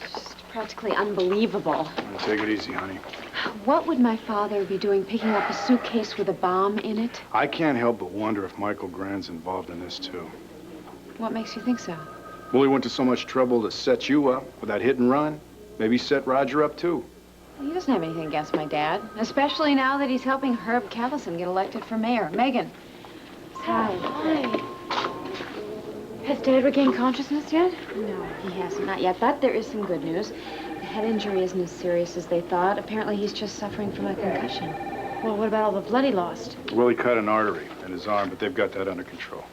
It's just practically unbelievable. Take it easy, honey. What would my father be doing picking up a suitcase with a bomb in it? I can't help but wonder if Michael Grand's involved in this, too. What makes you think so? Well, he went to so much trouble to set you up with that hit and run. Maybe set Roger up, too. He doesn't have anything against my dad, especially now that he's helping Herb Callison get elected for mayor. Megan. Hi. Hi. Has Dad regained consciousness yet? No, he hasn't, not yet, but there is some good news. The head injury isn't as serious as they thought. Apparently, he's just suffering from a concussion. Well, what about all the blood he lost? Well, he cut an artery in his arm, but they've got that under control.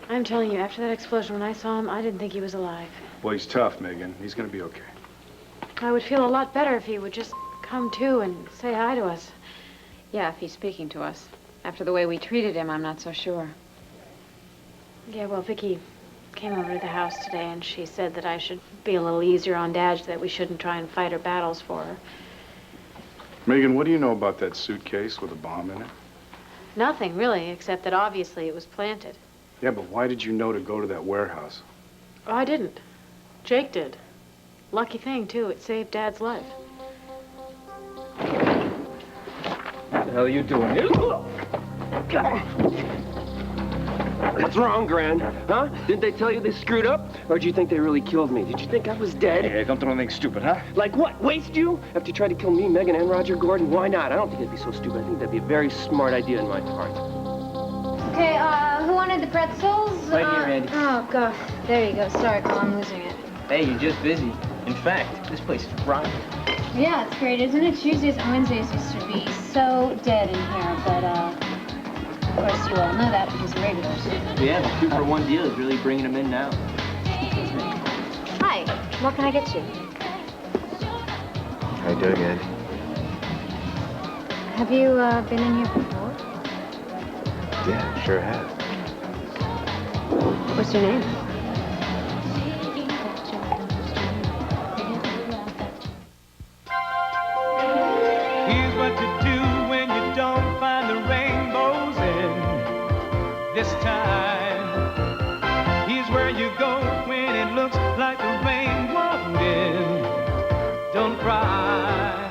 I'm telling you, after that explosion, when I saw him, I didn't think he was alive. Well, he's tough, Megan. He's gonna be okay. I would feel a lot better if he would just come to and say hi to us. Yeah, if he's speaking to us. After the way we treated him, I'm not so sure. Yeah, well, Vicky came over to the house today, and she said that I should be a little easier on Dad, that we shouldn't try and fight her battles for her. Megan, what do you know about that suitcase with a bomb in it? Nothing, really, except that obviously it was planted. Yeah, but why did you know to go to that warehouse? Oh, I didn't. Jake did. Lucky thing, too. It saved Dad's life. What the hell are you doing here? What's wrong, Gran? Huh? Didn't they tell you they screwed up? Or did you think they really killed me? Did you think I was dead? Hey, don't do anything stupid, huh? Like what? Waste you? After you tried to kill me, Megan, and Roger Gordon? Why not? I don't think it'd be so stupid. I think that'd be a very smart idea on my part. Okay, who wanted the pretzels? Right here, Andy. Oh, gosh. There you go. Sorry, Carl, I'm losing it. Hey, you're just busy. In fact, this place is rotten. Yeah, it's great, isn't it? Tuesdays and Wednesdays used to be so dead in here, but, of course, you all know that because of regulars. Yeah, the 2-for-1 deal is really bringing them in now. Hi, what can I get you? How you doing, Andy? Have you, been in here before? Yeah, sure have. What's your name? Here's what to do when you don't find the rainbows in this time. Here's where you go when it looks like the rain won't end. Don't cry.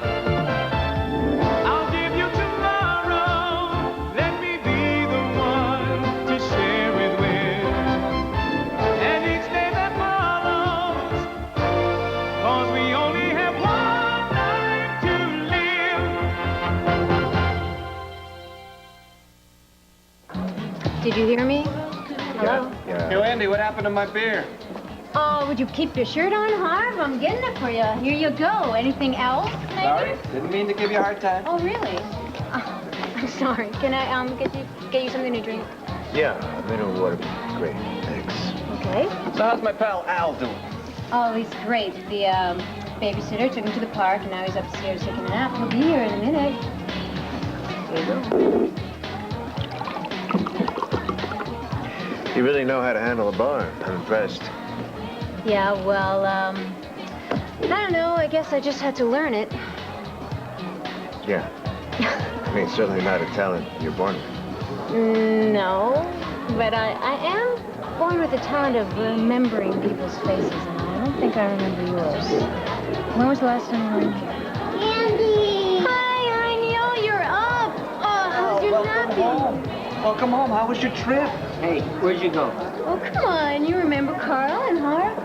I'll give you tomorrow. Let me be the one to share it with. And each day that follows, 'cause we only have one life to live. Did you hear me? Hello? Yeah. Yo, Andy, what happened to my beer? Oh, would you keep your shirt on, Harv? I'm getting it for you. Here you go. Anything else, maybe? Sorry, didn't mean to give you a hard time. Oh, really? Oh, I'm sorry. Can I get you something to drink? Yeah, mineral water would be great. Thanks. Okay. So how's my pal Al doing? Oh, he's great. The babysitter took him to the park, and now he's upstairs taking a nap. He'll be here in a minute. Here you go. You really know how to handle a bar. I'm impressed. Yeah, well, I don't know. I guess I just had to learn it. Yeah. I mean, it's certainly not a talent you're born with. No, but I am born with the talent of remembering people's faces, and I don't think I remember yours. When was the last time you were in here? Andy! Hi, I know you're up. Oh, how's your napping? Welcome home. How was your trip? Hey, where'd you go? Oh, come on. You remember Carl and Harv?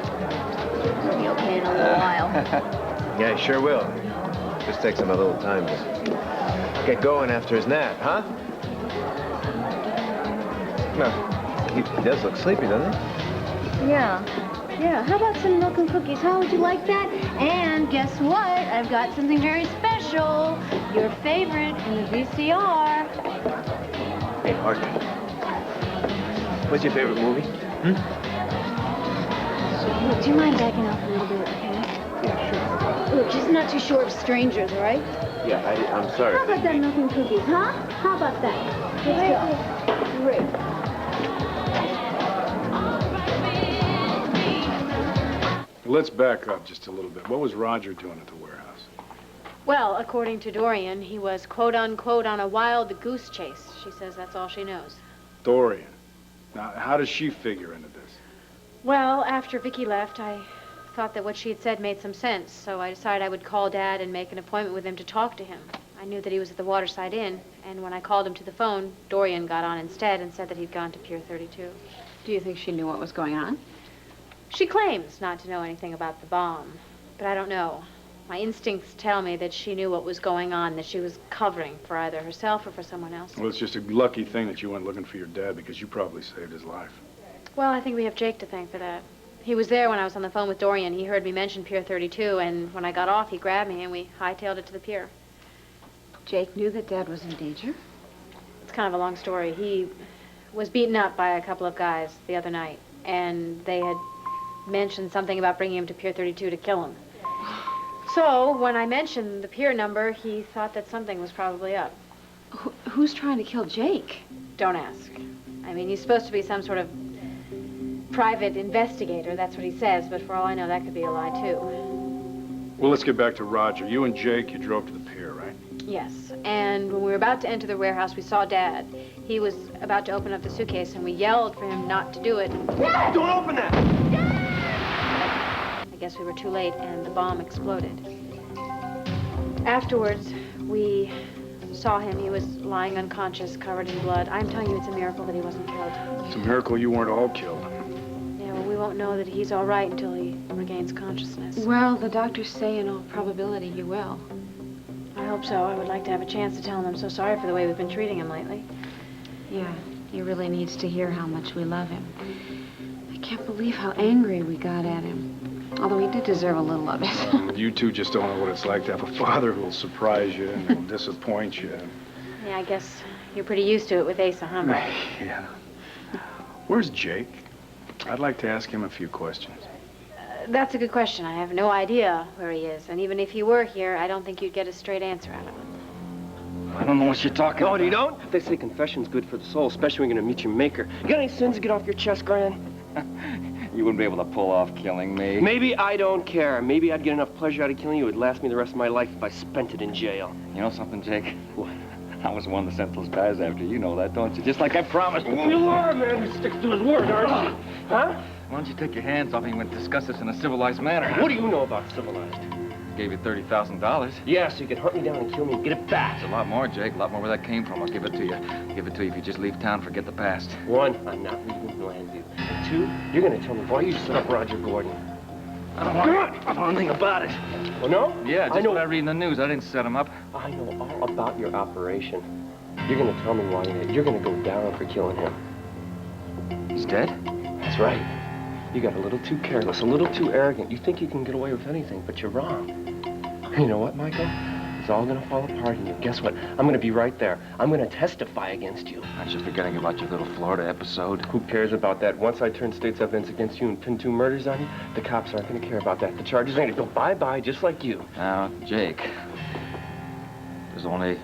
He'll be okay in a little while. Yeah, he sure will. Just takes him a little time to get going after his nap, huh? No, he does look sleepy, doesn't he? Yeah. Yeah, how about some milk and cookies? How would you like that? And guess what? I've got something very special. Your favorite in the VCR. Hey, Hark. What's your favorite movie? Look, do you mind backing off a little bit, okay? Yeah, sure. Look, just not too short of strangers, all right? Yeah, I'm sorry. How about that milk and cookies, huh? How about that? Let's go. Great. Let's back up just a little bit. What was Roger doing at the warehouse? Well, according to Dorian, he was quote-unquote on a wild goose chase. She says that's all she knows. Dorian. Now, how does she figure into this? Well, after Vicky left, I thought that what she had said made some sense, so I decided I would call Dad and make an appointment with him to talk to him. I knew that he was at the Waterside Inn, and when I called him to the phone, Dorian got on instead and said that he'd gone to Pier 32. Do you think she knew what was going on? She claims not to know anything about the bomb, but I don't know. My instincts tell me that she knew what was going on, that she was covering for either herself or for someone else. Well, it's just a lucky thing that you went looking for your dad because you probably saved his life. Well, I think we have Jake to thank for that. He was there when I was on the phone with Dorian. He heard me mention Pier 32, and when I got off, he grabbed me and we hightailed it to the pier. Jake knew that Dad was in danger? It's kind of a long story. He was beaten up by a couple of guys the other night, and they had mentioned something about bringing him to Pier 32 to kill him. So, when I mentioned the pier number, he thought that something was probably up. Who's trying to kill Jake? Don't ask. I mean, he's supposed to be some sort of private investigator, that's what he says, but for all I know, that could be a lie, too. Well, let's get back to Roger. You and Jake, you drove to the pier, right? Yes, and when we were about to enter the warehouse, we saw Dad. He was about to open up the suitcase, and we yelled for him not to do it. Don't open that! I guess we were too late, and the bomb exploded. Afterwards, we saw him. He was lying unconscious, covered in blood. I'm telling you, it's a miracle that he wasn't killed. It's a miracle you weren't all killed. Yeah, well, we won't know that he's all right until he regains consciousness. Well, the doctors say in all probability he will. I hope so. I would like to have a chance to tell him I'm so sorry for the way we've been treating him lately. Yeah, he really needs to hear how much we love him. I can't believe how angry we got at him. Although he did deserve a little of it. You two just don't know what it's like to have a father who'll surprise you and who'll disappoint you. Yeah, I guess you're pretty used to it with Asa, huh, Mike? Yeah. Where's Jake? I'd like to ask him a few questions. That's a good question. I have no idea where he is. And even if he were here, I don't think you'd get a straight answer out of him. I don't know what you're talking about. Oh, you don't? They say confession's good for the soul, especially when you're gonna meet your maker. You got any sins to get off your chest, Gran? You wouldn't be able to pull off killing me. Maybe I don't care. Maybe I'd get enough pleasure out of killing you. It would last me the rest of my life if I spent it in jail. You know something, Jake? What? I was the one that sent those guys after you. You know that, don't you? Just like I promised. You are a man who sticks to his word, aren't you? Huh? Why don't you take your hands off me and discuss this in a civilized manner? What do you know about civilized? Gave you $30,000. Yeah, so you can hunt me down and kill me and get it back. It's a lot more, Jake. A lot more where that came from. I'll give it to you. Give it to you if you just leave town, forget the past. One, I'm not leaving Blandview. And two, you're gonna tell me why you set up Roger Gordon. I don't know anything about it. Oh, no? Yeah, just I know. what I read in the news. I didn't set him up. I know all about your operation. You're gonna tell me why you're gonna go down for killing him. He's dead? That's right. You got a little too careless, a little too arrogant. You think you can get away with anything, but you're wrong. You know what, Michael? It's all gonna fall apart in you. Guess what? I'm gonna be right there. I'm gonna testify against you. Aren't you forgetting about your little Florida episode? Who cares about that? Once I turn state's evidence against you and pin 2 murders on you, the cops aren't gonna care about that. The charges are gonna go bye-bye, just like you. Now, Jake, there's only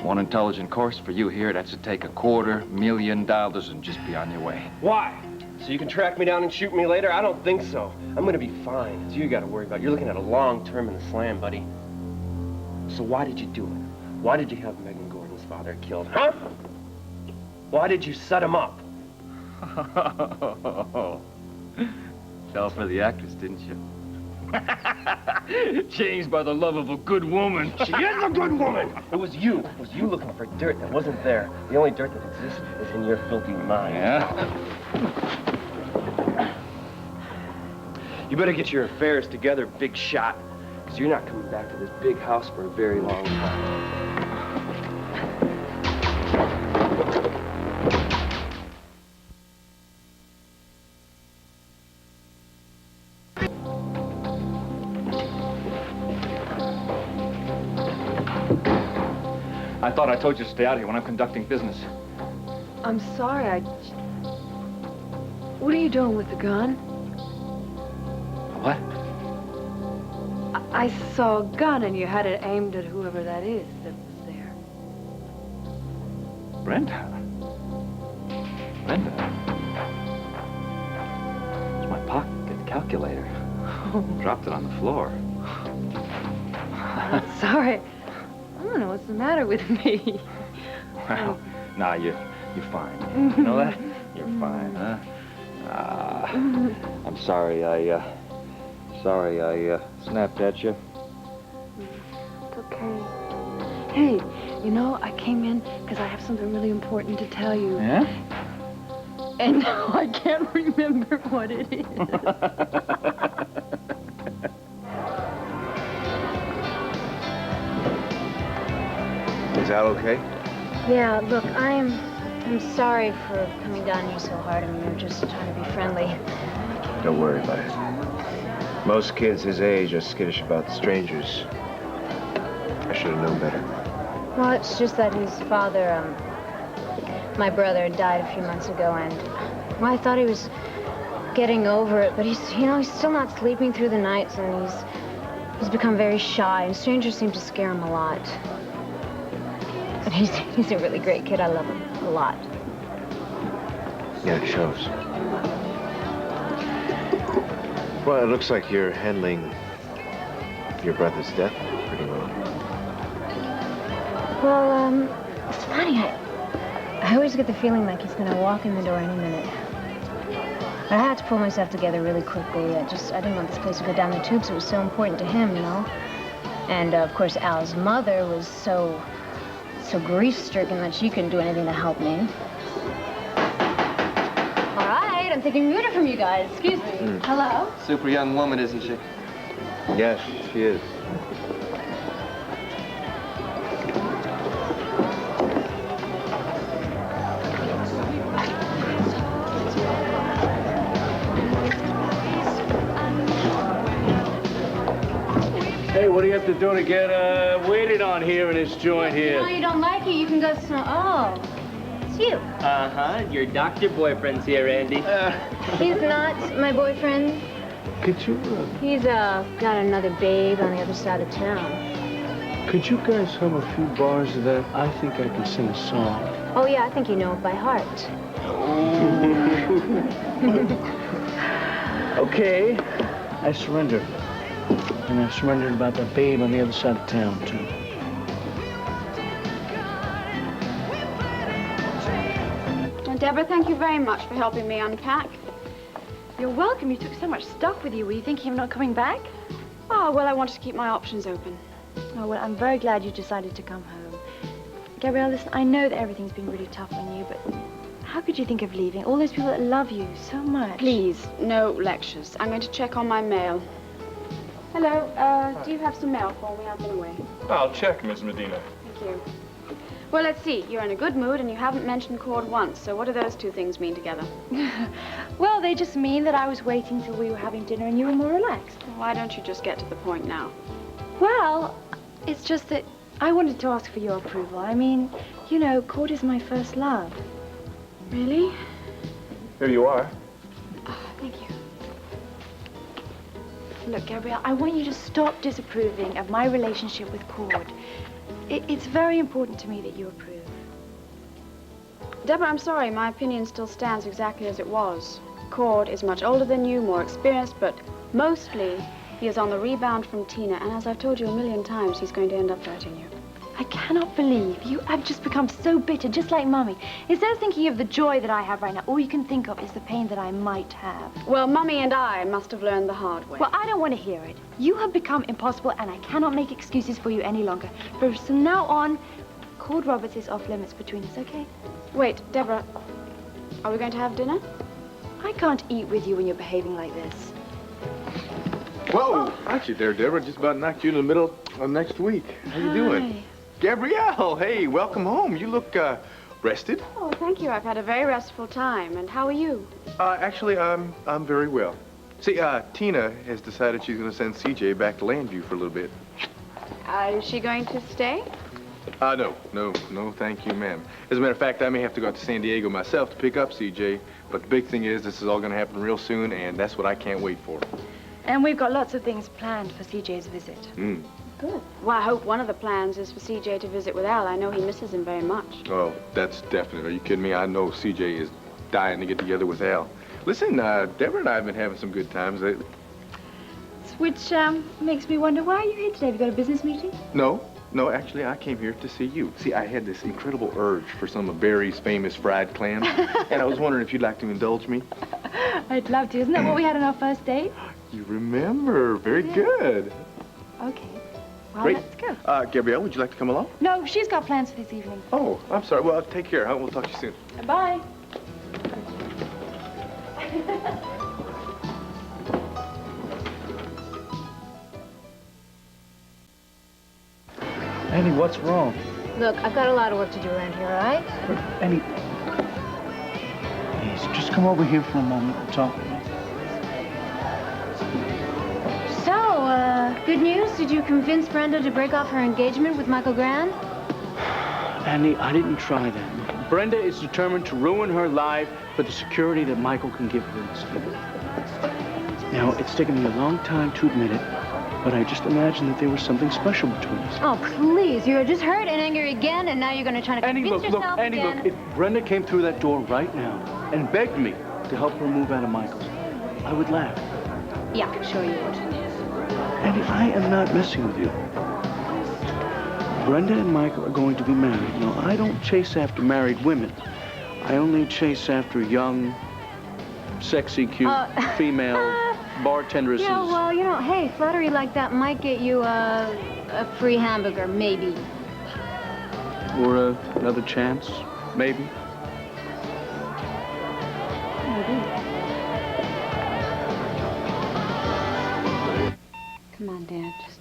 one intelligent course for you here. That's to take $250,000 and just be on your way. Why? So you can track me down and shoot me later? I don't think so. I'm gonna be fine. It's you gotta worry about. You're looking at a long term in the slam, buddy. So why did you do it? Why did you have Megan Gordon's father killed, huh? Why did you set him up? Fell for the actress, didn't you? Changed by the love of a good woman. She is a good woman! It was you. It was you looking for dirt that wasn't there. The only dirt that exists is in your filthy mind. Yeah? You better get your affairs together, big shot, because you're not coming back to this big house for a very long time. I thought I told you to stay out here when I'm conducting business. I'm sorry, What are you doing with the gun? What? I saw a gun and you had it aimed at whoever that is that was there. Brenda? Brenda? It's my pocket calculator. Dropped it on the floor. I'm sorry. I don't know what's the matter with me. Well, nah, you're fine. You know that? You're fine, huh? I'm sorry, I Sorry I snapped at you. It's okay. Hey, you know, I came in because I have something really important to tell you. Yeah? And now I can't remember what it is. Is Al okay? Yeah, look, I'm sorry for coming down on you so hard. I mean, we were just trying to be friendly. Don't worry about it. Most kids his age are skittish about strangers. I should have known better. Well, it's just that his father, my brother, died a few months ago, and well, I thought he was getting over it, but he's still not sleeping through the nights, and he's become very shy, and strangers seem to scare him a lot. But he's a really great kid. I love him a lot. Yeah, it shows. Well, it looks like you're handling your brother's death pretty well. Well, it's funny. I always get the feeling like he's gonna walk in the door any minute. I had to pull myself together really quickly. I didn't want this place to go down the tubes. It was so important to him, you know. And of course, Al's mother was so grief-stricken that she couldn't do anything to help me. All right, I'm taking order from you guys. Excuse me. Hello. Super young woman, isn't she? Yes, she is. Hey, what do you have to do to get waited on here in this joint here? No, you don't like it, you can go oh, it's you. Uh-huh. Your doctor boyfriend's here, Andy. He's not my boyfriend. Could you, He's got another babe on the other side of town. could you guys have a few bars of that? I think I can sing a song. Oh yeah, I think you know it by heart. Okay, I surrender. And I surrendered about the babe on the other side of town, too. Well, Deborah, thank you very much for helping me unpack. You're welcome. You took so much stuff with you. Were you thinking of not coming back? Oh, well, I wanted to keep my options open. Oh, well, I'm very glad you decided to come home. Gabrielle, listen, I know that everything's been really tough on you, but how could you think of leaving? All those people that love you so much. Please, no lectures. I'm going to check on my mail. Hello, do you have some mail for me? I've been away. I'll check, Miss Medina. Thank you. Well, let's see. You're in a good mood and you haven't mentioned Cord once, so what do those two things mean together? Well, they just mean that I was waiting till we were having dinner and you were more relaxed. Why don't you just get to the point now? Well, it's just that I wanted to ask for your approval. I mean, you know, Cord is my first love. Really? Here you are. Oh, thank you. Look, Gabrielle, I want you to stop disapproving of my relationship with Cord. It's very important to me that you approve. Deborah, I'm sorry. My opinion still stands exactly as it was. Cord is much older than you, more experienced, but mostly he is on the rebound from Tina, and as I've told you a million times, he's going to end up hurting you. I cannot believe you have just become so bitter, just like Mummy. Instead of thinking of the joy that I have right now, all you can think of is the pain that I might have. Well, Mummy and I must have learned the hard way. Well, I don't want to hear it. You have become impossible, and I cannot make excuses for you any longer. From now on, Cord Roberts is off limits between us, okay? Wait, Deborah, are we going to have dinner? I can't eat with you when you're behaving like this. Whoa! Aren't you there, Deborah? Just about knocked you in the middle of next week. How you doing? Gabrielle, hey, welcome home. You look, rested. Oh, thank you. I've had a very restful time. And how are you? Actually, I'm very well. See, Tina has decided she's going to send CJ back to Landview for a little bit. Is she going to stay? No, thank you, ma'am. As a matter of fact, I may have to go out to San Diego myself to pick up CJ. But the big thing is, this is all going to happen real soon, and that's what I can't wait for. And we've got lots of things planned for CJ's visit. Good. Well, I hope one of the plans is for CJ to visit with Al. I know he misses him very much. Oh, that's definite. Are you kidding me? I know CJ is dying to get together with Al. Listen, Deborah and I have been having some good times lately. Which makes me wonder, why are you here today? Have you got a business meeting? No, actually, I came here to see you. See, I had this incredible urge for some of Barry's famous fried clams, and I was wondering if you'd like to indulge me. I'd love to. Isn't that what we had on our first date? You remember. Very good. Okay. Well, Great. let's go. Gabrielle, would you like to come along? No, she's got plans for this evening. Oh, I'm sorry. Well, take care. Huh? We'll talk to you soon. Bye. Annie, what's wrong? Look, I've got a lot of work to do around here, all right? Annie, please, just come over here for a moment and talk with me. So, good news? Did you convince Brenda to break off her engagement with Michael Grand? Annie, I didn't try that. Brenda is determined to ruin her life for the security that Michael can give her instead. Now, it's taken me a long time to admit it, but I just imagined that there was something special between us. Oh, please. You're just hurt and angry again, and now you're going to try to Annie, convince look, yourself Annie, again. look, if Brenda came through that door right now and begged me to help her move out of Michael's, I would laugh. Yeah, sure you would. Annie, I am not messing with you. Brenda and Michael are going to be married. Now, I don't chase after married women. I only chase after young, sexy, cute, female bartenderesses. Yeah, well, you know, hey, flattery like that might get you a free hamburger, maybe. Or another chance, maybe. Come on, Dad. Just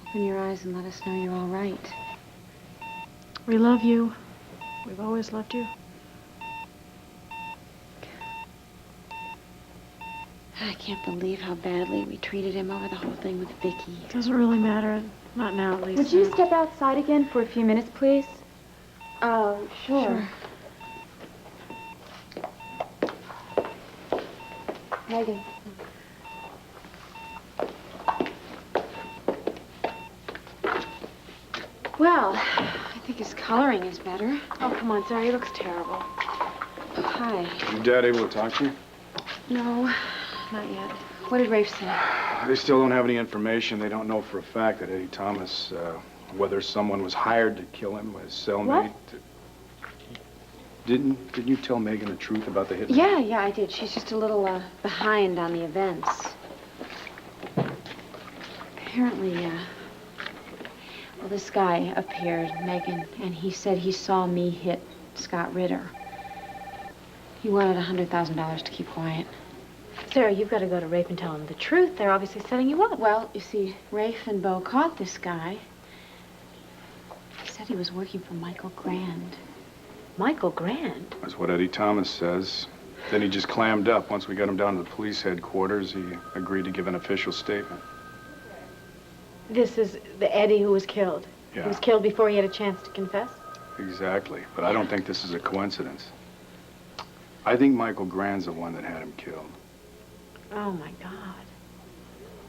open your eyes and let us know you're all right. We love you. We've always loved you. I can't believe how badly we treated him over the whole thing with Vicky. Doesn't really matter. Not now, at least. Would you step outside again for a few minutes, please? Oh, sure. Megan. Well, I think his coloring is better. Oh, come on, Sarah. He looks terrible. Hi. Your dad able to talk to you? No, not yet. What did Rafe say? They still don't have any information. They don't know for a fact that Eddie Thomas, whether someone was hired to kill him, his cellmate. What? Didn't you tell Megan the truth about the hitman? Yeah, I did. She's just a little behind on the events. Apparently, well, this guy appeared, Megan, and he said he saw me hit Scott Ritter. He wanted $100,000 to keep quiet. Sarah, you've got to go to Rafe and tell him the truth. They're obviously setting you up. Well, you see, Rafe and Bo caught this guy. He said he was working for Michael Grand. Michael Grand? That's what Eddie Thomas says. Then he just clammed up. Once we got him down to the police headquarters, he agreed to give an official statement. This is the Eddie who was killed. Yeah. He was killed before he had a chance to confess? Exactly. But I don't think this is a coincidence. I think Michael Grand's the one that had him killed. Oh, my God.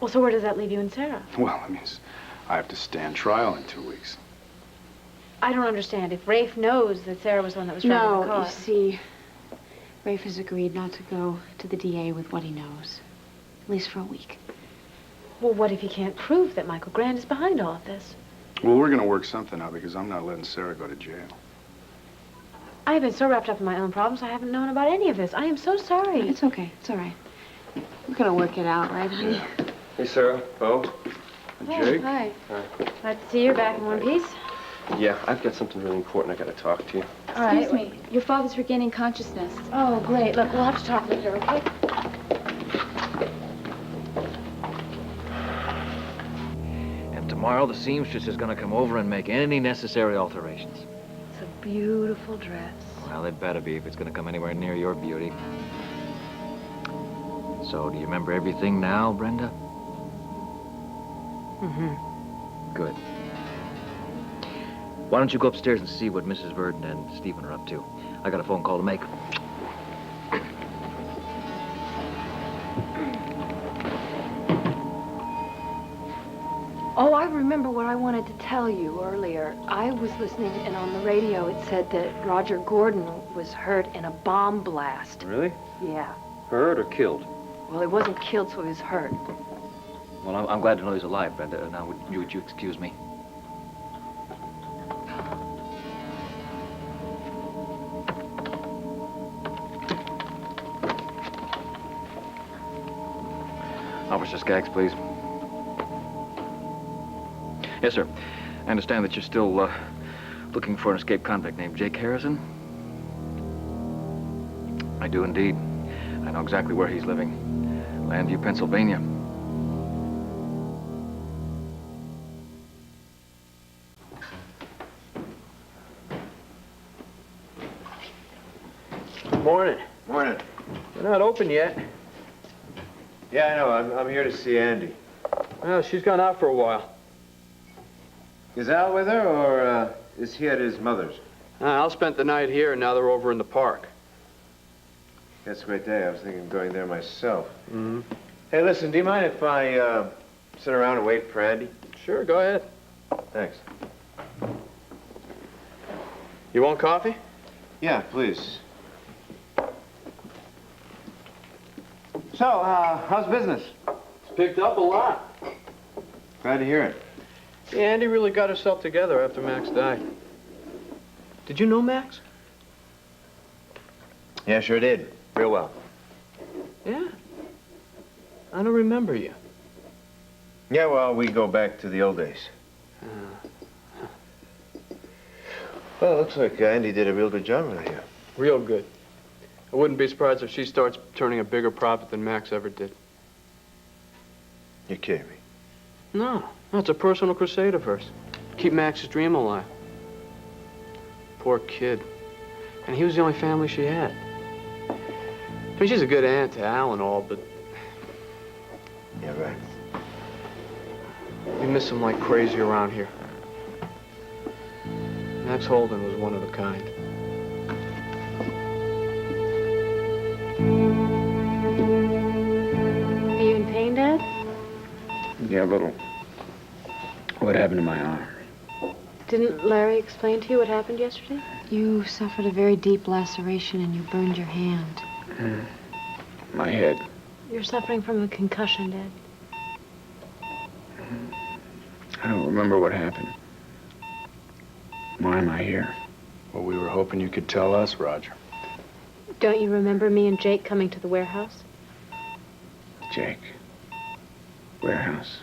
Well, so where does that leave you and Sarah? Well, I mean, I have to stand trial in 2 weeks. I don't understand. If Rafe knows that Sarah was the one that was driving the No, car... you see, Rafe has agreed not to go to the DA with what he knows. At least for a week. Well, what if he can't prove that Michael Grand is behind all of this? Well, we're going to work something out because I'm not letting Sarah go to jail. I have been so wrapped up in my own problems, I haven't known about any of this. I am so sorry. It's okay. It's all right. We're gonna work it out, right, honey? Hey, Sarah. Bo. Jake? Hi. Glad to see you're back in one piece. Yeah, I've got something really important I got to talk to you. All right. Excuse me. Your father's regaining consciousness. Oh, great. Look, we'll have to talk later, okay? And tomorrow the seamstress is going to come over and make any necessary alterations. It's a beautiful dress. Well, it better be if it's going to come anywhere near your beauty. So, do you remember everything now, Brenda? Mm-hmm. Good. Why don't you go upstairs and see what Mrs. Verdon and Stephen are up to? I got a phone call to make. Oh, I remember what I wanted to tell you earlier. I was listening, and on the radio it said that Roger Gordon was hurt in a bomb blast. Really? Yeah. Hurt or killed? Well, he wasn't killed, so he was hurt. Well, I'm glad to know he's alive, Brenda. Now, would you excuse me? Skaggs, please. Yes, sir. I understand that you're still looking for an escaped convict named Jake Harrison. I do indeed. I know exactly where he's living. Landview, Pennsylvania. Good morning. Morning. We're not open yet. Yeah, I know. I'm here to see Andy. Well, she's gone out for a while. Is Al with her, or is he at his mother's? Al spent the night here, and now they're over in the park. That's a great day. I was thinking of going there myself. Mm-hmm. Hey, listen, do you mind if I sit around and wait for Andy? Sure, go ahead. Thanks. You want coffee? Yeah, please. So, how's business? It's picked up a lot. Glad to hear it. Yeah, Andy really got herself together after Max died. Did you know Max? Yeah, sure did. Real well. Yeah. I don't remember you. Yeah, well, we go back to the old days. Well, it looks like Andy did a real good job around here. Real good. I wouldn't be surprised if she starts turning a bigger profit than Max ever did. You're kidding me. No, it's a personal crusade of hers. Keep Max's dream alive. Poor kid. And he was the only family she had. I mean, she's a good aunt to Al and all, but... Yeah, right. We miss him like crazy around here. Max Holden was one of a kind. Are you in pain, Dad? Yeah, a little. What happened to my arm? Didn't Larry explain to you what happened yesterday? You suffered a very deep laceration and you burned your hand. My head. You're suffering from a concussion, Dad. I don't remember what happened. Why am I here? Well, we were hoping you could tell us, Roger. Don't you remember me and Jake coming to the warehouse? Jake. Warehouse.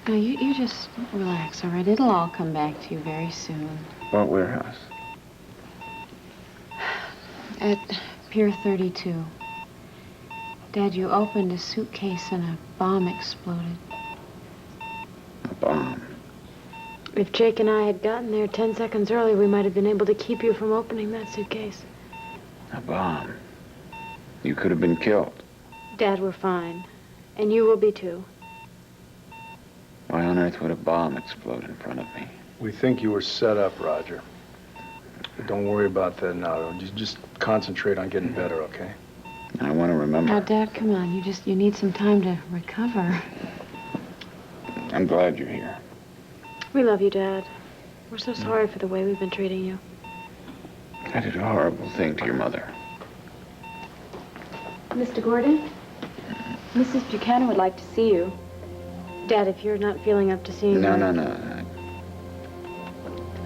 No, you just relax, all right? It'll all come back to you very soon. What warehouse? At Pier 32. Dad, you opened a suitcase and a bomb exploded. A bomb. If Jake and I had gotten there 10 seconds early, we might have been able to keep you from opening that suitcase. A bomb. You could have been killed. Dad, we're fine. And you will be too. Why on earth would a bomb explode in front of me? We think you were set up, Roger. But don't worry about that now. Just concentrate on getting better, okay? I want to remember. Now, Dad, come on. You need some time to recover. I'm glad you're here. We love you, Dad. We're so sorry for the way we've been treating you. I did a horrible thing to your mother. Mr. Gordon, Mrs. Buchanan would like to see you. Dad, if you're not feeling up to seeing No, her... no, no.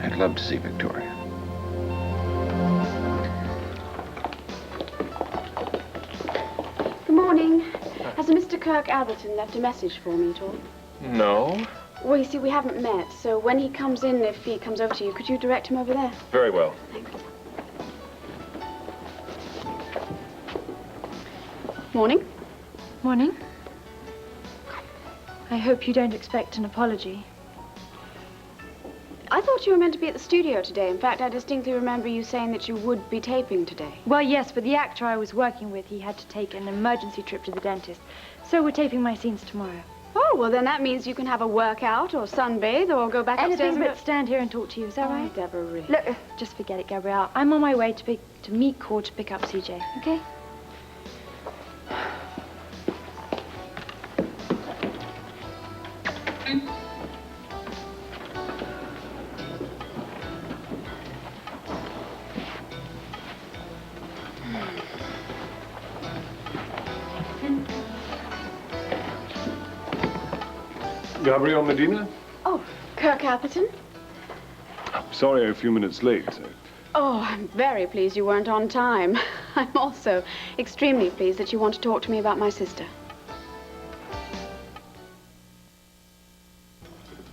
I'd love to see Victoria. Good morning. Has Mr. Kirk Atherton left a message for me at all? No. Well, you see, we haven't met, so when he comes in, if he comes over to you, could you direct him over there? Very well. Thanks. Morning. Morning. I hope you don't expect an apology. I thought you were meant to be at the studio today. In fact, I distinctly remember you saying that you would be taping today. Well, yes, but the actor I was working with, he had to take an emergency trip to the dentist. So we're taping my scenes tomorrow. Oh, well, then that means you can have a workout or sunbathe or go back upstairs Anything and but stand here and talk to you, is that right? Deborah, really. Look, just forget it, Gabrielle. I'm on my way to meet Cord to pick up CJ, okay? Gabrielle Medina? Oh, Kirk Atherton? Sorry I'm a few minutes late. Oh, I'm very pleased you weren't on time. I'm also extremely pleased that you want to talk to me about my sister.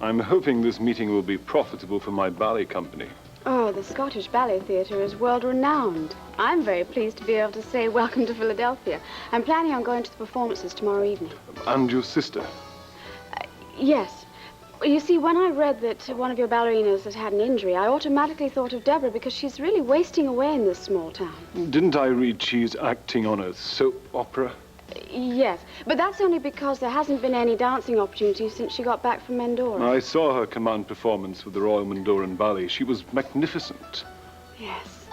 I'm hoping this meeting will be profitable for my ballet company. Oh, the Scottish Ballet Theatre is world-renowned. I'm very pleased to be able to say welcome to Philadelphia. I'm planning on going to the performances tomorrow evening. And your sister? Yes. You see, when I read that one of your ballerinas had had an injury, I automatically thought of Deborah because she's really wasting away in this small town. Didn't I read she's acting on a soap opera? Yes, but that's only because there hasn't been any dancing opportunities since she got back from Mendora. I saw her command performance with the Royal Mendoran Ballet. She was magnificent. Yes.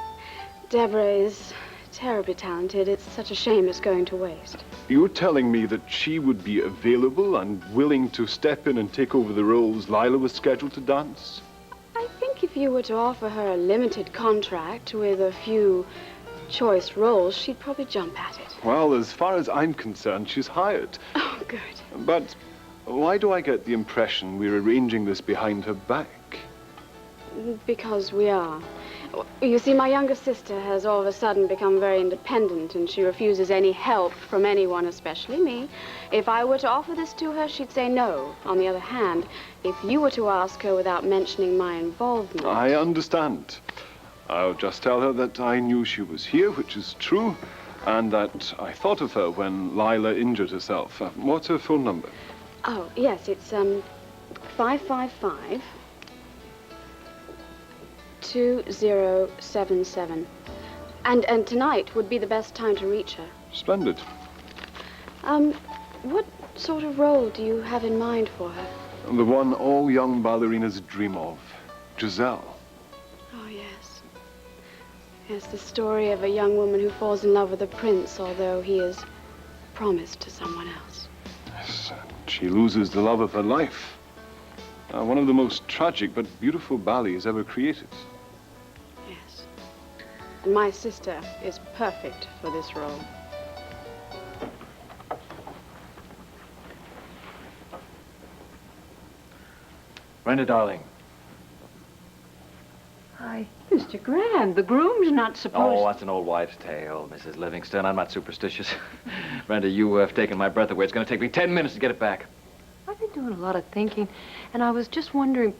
Deborah is terribly talented. It's such a shame it's going to waste. You're telling me that she would be available and willing to step in and take over the roles Lila was scheduled to dance? I think if you were to offer her a limited contract with a few choice roles, she'd probably jump at it. Well, as far as I'm concerned, she's hired. Oh, good. But why do I get the impression we're arranging this behind her back? Because we are. You see, my younger sister has all of a sudden become very independent, and she refuses any help from anyone, especially me. If I were to offer this to her, she'd say no. On the other hand, if you were to ask her without mentioning my involvement... I understand. I'll just tell her that I knew she was here, which is true, and that I thought of her when Lila injured herself. What's her phone number? Oh, yes, it's 555 2077. And tonight would be the best time to reach her. Splendid. What sort of role do you have in mind for her? The one all young ballerinas dream of, Giselle. Oh, yes. Yes, the story of a young woman who falls in love with a prince, although he is promised to someone else. Yes, she loses the love of her life. One of the most tragic but beautiful ballets ever created. Yes. And my sister is perfect for this role. Brenda, darling. Hi. Mr. Graham, the groom's not supposed... Oh, that's an old wives' tale, Mrs. Livingston. I'm not superstitious. Brenda, you have taken my breath away. It's going to take me 10 minutes to get it back. I've been doing a lot of thinking, and I was just wondering,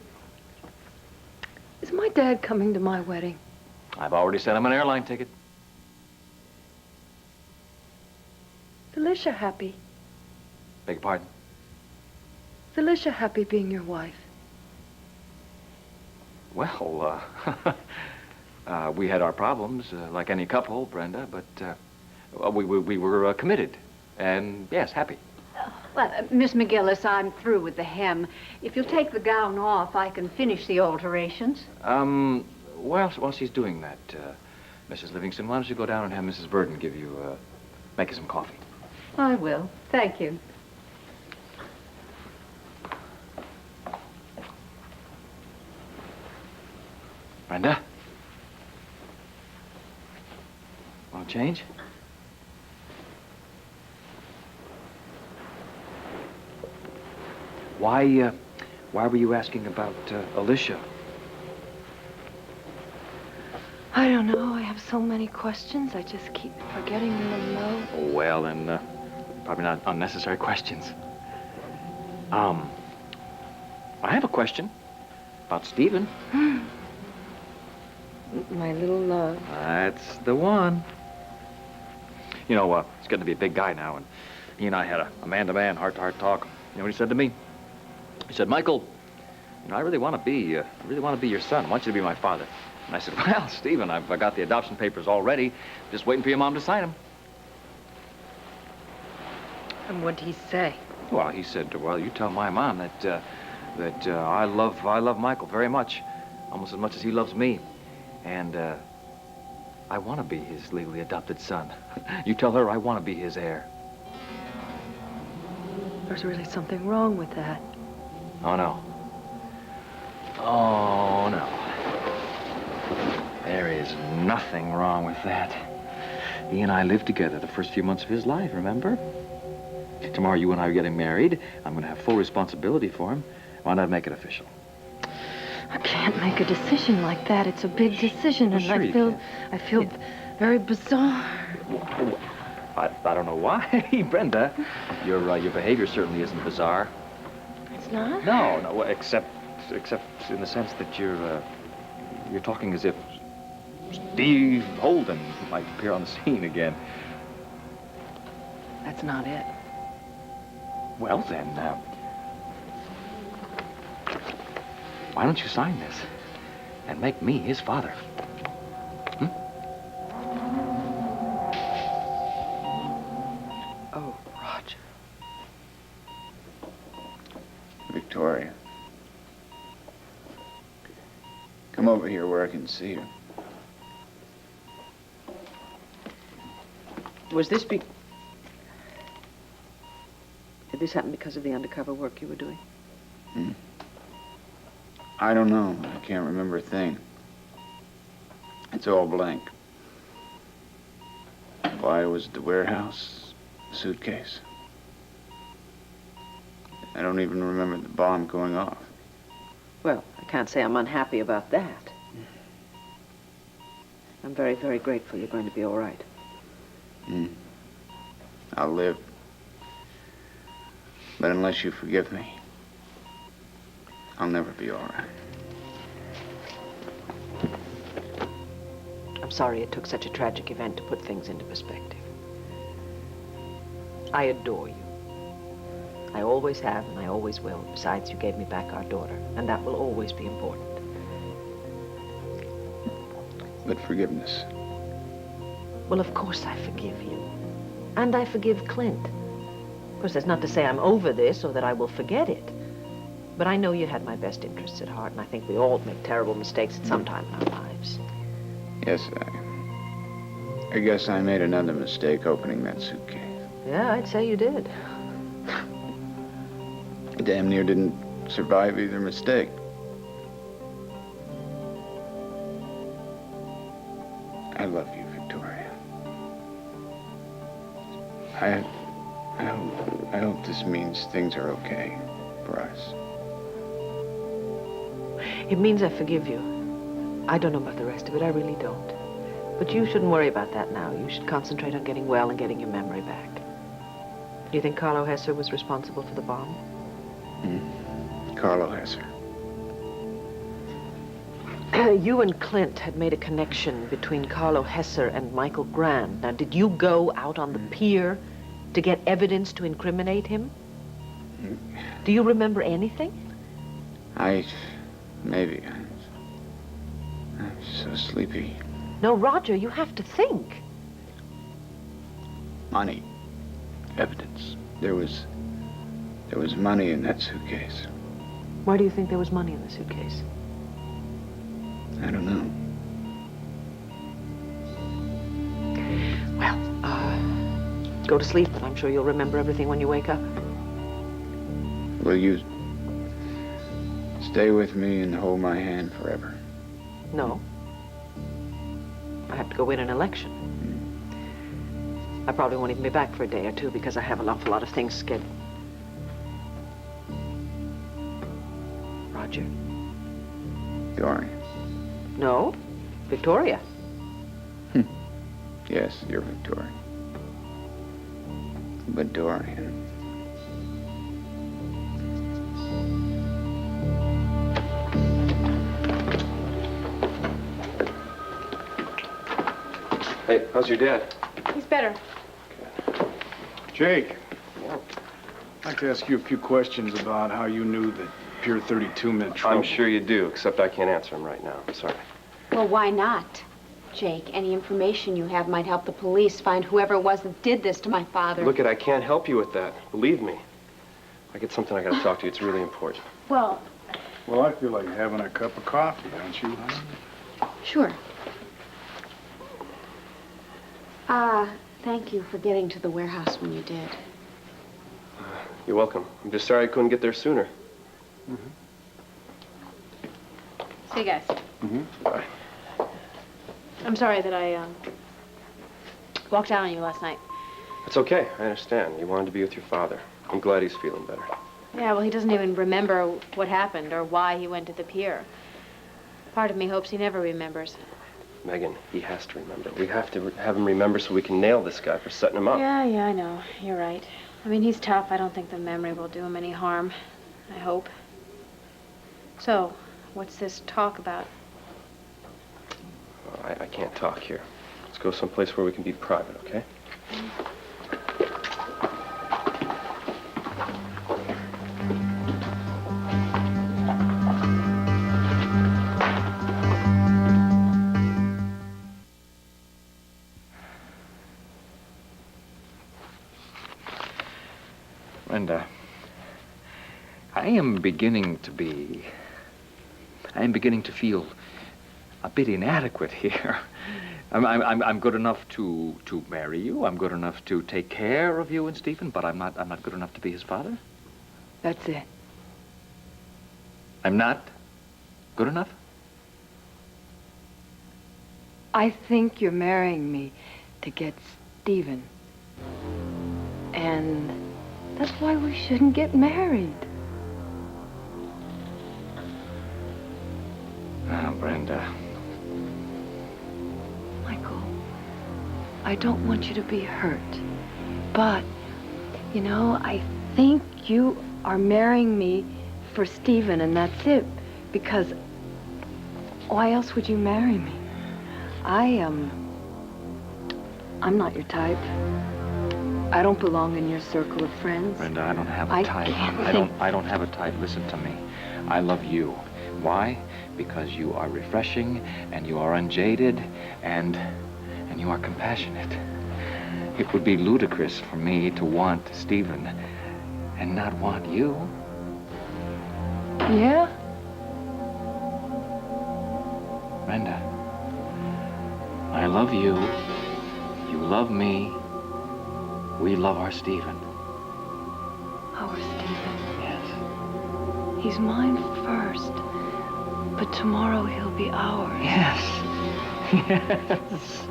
is my dad coming to my wedding? I've already sent him an airline ticket. Is Alicia happy? Beg your pardon? Is Alicia happy being your wife? Well, we had our problems, like any couple, Brenda, but we were committed, and yes, happy. Well, Miss McGillis, I'm through with the hem. If you'll take the gown off, I can finish the alterations. Well, while she's doing that, Mrs. Livingston, why don't you go down and have Mrs. Burden give you, make you some coffee? I will. Thank you. Brenda? Want to change? Why were you asking about Alicia? I don't know. I have so many questions. I just keep forgetting them know. Oh, well, then, probably not unnecessary questions. I have a question about Stephen. My little love. That's the one. You know, he's getting to be a big guy now, and he and I had a man-to-man, heart-to-heart talk. You know what he said to me? He said, Michael, you know, I really want to be your son. I want you to be my father. And I said, well, Stephen, I've got the adoption papers all ready. Just waiting for your mom to sign them. And what did he say? Well, he said, well, you tell my mom that I love Michael very much, almost as much as he loves me. And I want to be his legally adopted son. You tell her I want to be his heir. There's really something wrong with that. Oh, no. Oh, no. There is nothing wrong with that. He and I lived together the first few months of his life, remember? Tomorrow you and I are getting married. I'm going to have full responsibility for him. Why not make it official? I can't make a decision like that. It's a big decision, and Sure I feel very bizarre. I don't know why. Brenda, your behavior certainly isn't bizarre. It's not? No, no, except in the sense that you're talking as if Steve Holden might appear on the scene again. That's not it. Well then, why don't you sign this and make me his father? Hmm? Oh, Roger. Victoria. Come over here where I can see you. Was this Did this happen because of the undercover work you were doing? Hmm? I don't know. I can't remember a thing. It's all blank. Why I was at the warehouse, suitcase. I don't even remember the bomb going off. Well, I can't say I'm unhappy about that. I'm very, very grateful you're going to be all right. Hmm. I'll live. But unless you forgive me, I'll never be all right. I'm sorry it took such a tragic event to put things into perspective. I adore you. I always have, and I always will. Besides, you gave me back our daughter, and that will always be important. But forgiveness. Well, of course I forgive you. And I forgive Clint. Of course, that's not to say I'm over this or that I will forget it. But I know you had my best interests at heart, and I think we all make terrible mistakes at some time in our lives. Yes, I guess I made another mistake opening that suitcase. Yeah, I'd say you did. Damn near didn't survive either mistake. I love you, Victoria. I hope this means things are okay for us. It means I forgive you. I don't know about the rest of it, I really don't. But you shouldn't worry about that now. You should concentrate on getting well and getting your memory back. Do you think Carlo Hesser was responsible for the bomb? Carlo Hesser. You and Clint had made a connection between Carlo Hesser and Michael Grand. Now, did you go out on the pier to get evidence to incriminate him? Do you remember anything? Maybe. I'm so sleepy. No, Roger, you have to think. Money. Evidence. There was money in that suitcase. Why do you think there was money in the suitcase? I don't know. Well, go to sleep, and I'm sure you'll remember everything when you wake up. Will you stay with me and hold my hand forever? No. I have to go win an election. I probably won't even be back for a day or two because I have an awful lot of things scheduled. Roger? Dorian. No, Victoria. Yes, you're Victoria. But Dorian. Hey, how's your dad? He's better. Jake, I'd like to ask you a few questions about how you knew that Pier 32 meant trouble. I'm sure you do, except I can't answer them right now. I'm sorry. Well, why not, Jake? Any information you have might help the police find whoever it was that did this to my father. Look, I can't help you with that. Believe me. I get something I gotta talk to you. It's really important. Well, I feel like having a cup of coffee, don't you, honey? sure. Thank you for getting to the warehouse when you did. You're welcome. I'm just sorry I couldn't get there sooner. See you guys. Bye. I'm sorry that I walked out on you last night. It's okay. I understand. You wanted to be with your father. I'm glad he's feeling better. Yeah, well, he doesn't even remember what happened or why he went to the pier. Part of me hopes he never remembers. Megan, he has to remember. We have to have him remember so we can nail this guy for setting him up. Yeah, I know. You're right. I mean, he's tough. I don't think the memory will do him any harm. I hope. So, what's this talk about? I can't talk here. Let's go someplace where we can be private, okay? Brenda, I am beginning to feel a bit inadequate here. I'm good enough to marry you. I'm good enough to take care of you and Stephen, but I'm not good enough to be his father. That's it. I'm not good enough? I think you're marrying me to get Stephen. And that's why we shouldn't get married. Oh, Brenda. Michael, I don't want you to be hurt. But, you know, I think you are marrying me for Stephen, and that's it. Because why else would you marry me? I'm not your type. I don't belong in your circle of friends. Brenda, I don't have a type. I don't have a type. Listen to me. I love you. Why? Because you are refreshing, and you are unjaded, and you are compassionate. It would be ludicrous for me to want Stephen and not want you. Yeah? Brenda, I love you. You love me. We love our Stephen. Our Stephen. Yes. He's mine first. But tomorrow he'll be ours. Yes. Yes.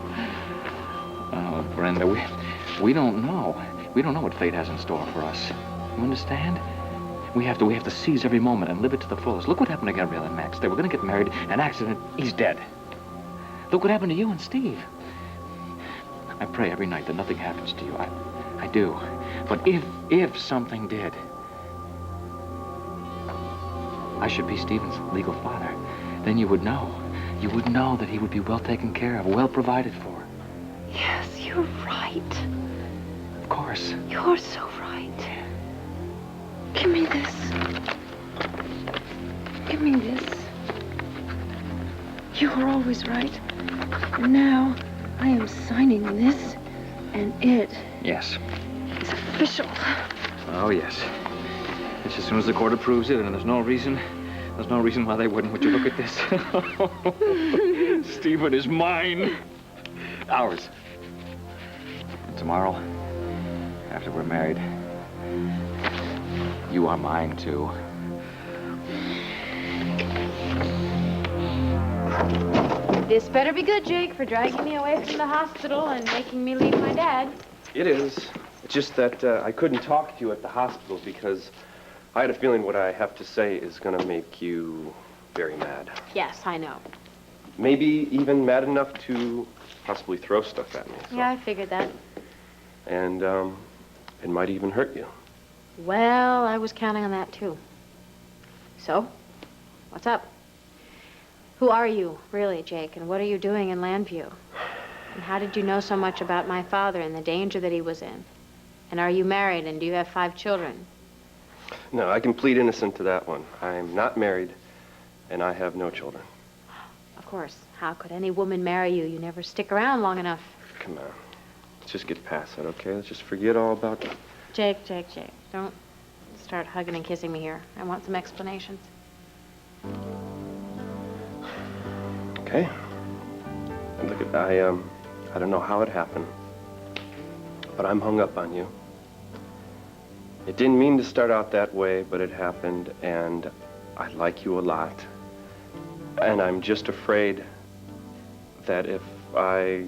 Oh, Brenda, we don't know. We don't know what fate has in store for us. You understand? We have to seize every moment and live it to the fullest. Look what happened to Gabrielle and Max. They were going to get married. An accident. He's dead. Look what happened to you and Steve. I pray every night that nothing happens to you. I do. But if something did, I should be Stephen's legal father. Then you would know. You would know that he would be well taken care of, well provided for. Yes, you're right. Of course. You're so right. Give me this. Give me this. You were always right. And now I am signing this, and it Yes. is official. Oh, yes. It's as soon as the court approves it, and there's no reason why they wouldn't. Would you look at this? Stephen is mine. Ours. And tomorrow, after we're married, you are mine, too. This better be good, Jake, for dragging me away from the hospital and making me leave my dad. It is. It's just that I couldn't talk to you at the hospital because I had a feeling what I have to say is going to make you very mad. Yes, I know. Maybe even mad enough to possibly throw stuff at me. So. Yeah, I figured that. And it might even hurt you. Well, I was counting on that, too. So, what's up? Who are you, really, Jake, and what are you doing in Landview? And how did you know so much about my father and the danger that he was in? And are you married, and do you have 5 children? No, I can plead innocent to that one. I'm not married, and I have no children. Of course. How could any woman marry you? You never stick around long enough. Come on. Let's just get past that, okay? Let's just forget all about that. Jake. Don't start hugging and kissing me here. I want some explanations. Okay. And look, I don't know how it happened, but I'm hung up on you. It didn't mean to start out that way, but it happened, and I like you a lot. And I'm just afraid that if I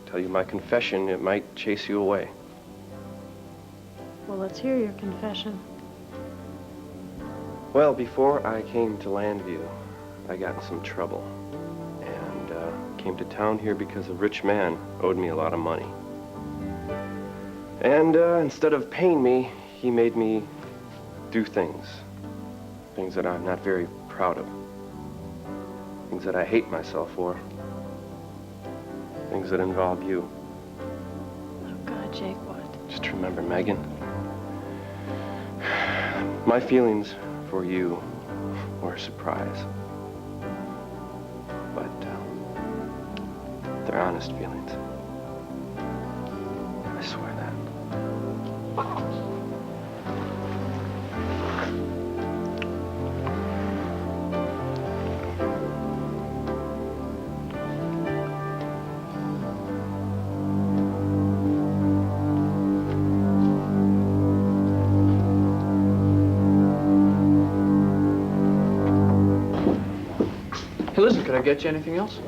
tell you my confession, it might chase you away. Well, let's hear your confession. Well, before I came to Landview, I got in some trouble. And came to town here because a rich man owed me a lot of money. And instead of paying me, he made me do things. Things that I'm not very proud of. Things that I hate myself for. Things that involve you. Oh, God, Jake, what? Just remember, Megan, my feelings for you were a surprise. But they're honest feelings. I swear that. Hey, listen, could I get you anything else?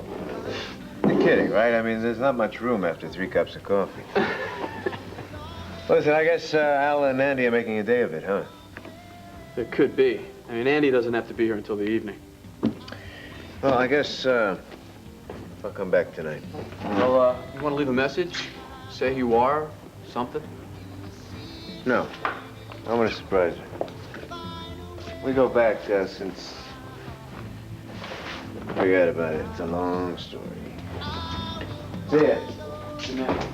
You're kidding, right? I mean, there's not much room after 3 cups of coffee. Listen, I guess Al and Andy are making a day of it, huh? There could be. I mean, Andy doesn't have to be here until the evening. Well, I guess I'll come back tonight. Well, you want to leave a message? Say who you are? Something? No. I want to surprise her. We go back since... Forget about it. It's a long story. See ya. Good night.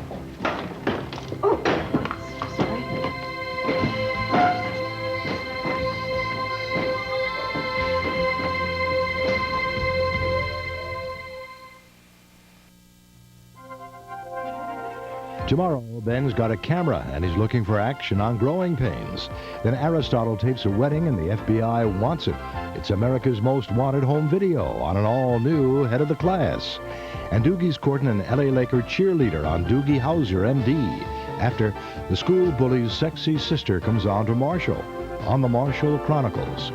Tomorrow, Ben's got a camera and he's looking for action on growing pains. Then Aristotle tapes a wedding and the FBI wants it. It's America's most wanted home video on an all-new head of the class. And Doogie's courting an L.A. Laker cheerleader on Doogie Howser, M.D., after the school bully's sexy sister comes on to Marshall on the Marshall Chronicles.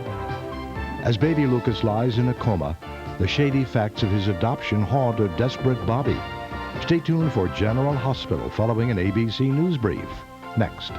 As baby Lucas lies in a coma, the shady facts of his adoption haunt a desperate Bobby. Stay tuned for General Hospital following an ABC News brief. Next.